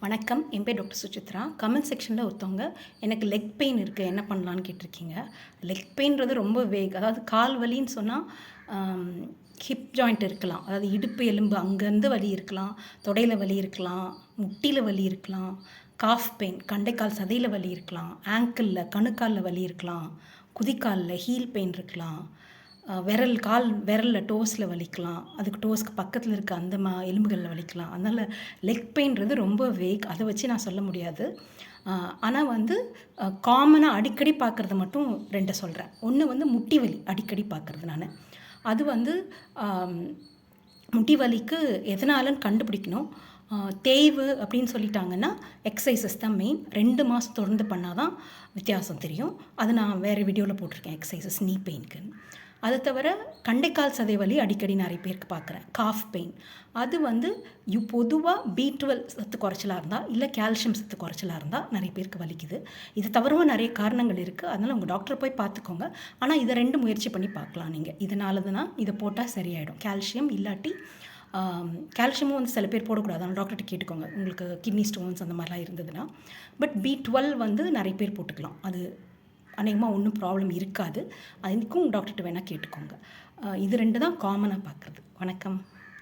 வணக்கம். என் பேர் doctor Suchitra. Comment செக்ஷனில் ஒருத்தவங்க எனக்கு லெக் பெயின் இருக்குது, என்ன பண்ணலான்னு கேட்டிருக்கீங்க. லெக் பெயின்றது ரொம்ப அதாவது கால் வலின்னு சொன்னால் ஹிப் ஜாயிண்ட் இருக்கலாம், அதாவது இடுப்பு எலும்பு அங்கேருந்து வலி இருக்கலாம், தொடையில் வலி இருக்கலாம், முட்டியில் வலி இருக்கலாம், காஃப் பெயின் கண்டைக்கால் சதையில் வலி இருக்கலாம், ஆங்கிளில் கணுக்காலில் வலி இருக்கலாம், குதிக்காலில் ஹீல் பெயின் இருக்கலாம், கால் விரலில் டோஸில் வலிக்கலாம், அதுக்கு டோஸ்க்கு பக்கத்தில் இருக்க அந்த எலும்புகளில் வலிக்கலாம். அதனால் லெக் பெயின்றது ரொம்ப அதை வச்சு நான் சொல்ல முடியாது. ஆனால் காமனாக அடிக்கடி பார்க்குறது மட்டும் 2 சொல்கிறேன். ஒன்று முட்டி வலி அடிக்கடி பார்க்குறது நான். அது முட்டி வலிக்கு எதனாலன்னு கண்டுபிடிக்கணும். தேய்வு அப்படின்னு சொல்லிட்டாங்கன்னா எக்ஸசைசஸ் தான் மெயின். 2 மாதம் தொடர்ந்து பண்ணால் தான் வித்தியாசம் தெரியும். அது நான் வேறு வீடியோவில் போட்டிருக்கேன், எக்ஸசைசஸ் நீ பெயினுக்குன்னு. அதை தவிர கண்டைக்கால் சதை வலி அடிக்கடி நிறைய பேருக்கு பார்க்குறேன். காஃப் பெயின் அது பொதுவாக B12 சத்து குறைச்சலாக இருந்தால், இல்லை கால்சியம் சத்து குறைச்சலாக இருந்தால் நிறைய பேருக்கு வலிக்குது. இது தவிரவும் நிறைய காரணங்கள் இருக்குது. அதனால் உங்கள் டாக்டரை போய் பார்த்துக்கோங்க. ஆனால் இதை 2 முயற்சி பண்ணி பார்க்கலாம் நீங்கள். இதனாலதுன்னா இதை போட்டால் சரியாயிடும். கால்சியம் இல்லாட்டி கால்சியமும் சில பேர் போடக்கூடாது, அதனால் டாக்டர்கிட்ட கேட்டுக்கோங்க, உங்களுக்கு கிட்னி ஸ்டோன்ஸ் அந்த மாதிரிலாம் இருந்ததுன்னா. பட் B12 நிறைய பேர் போட்டுக்கலாம். அது அநேகமாக ஒன்றும் ப்ராப்ளம் இருக்காது. அதுக்கும் டாக்டர்கிட்ட வேணால் கேட்டுக்கோங்க. இது 2 தான் காமனாக பார்க்குறது. வணக்கம்.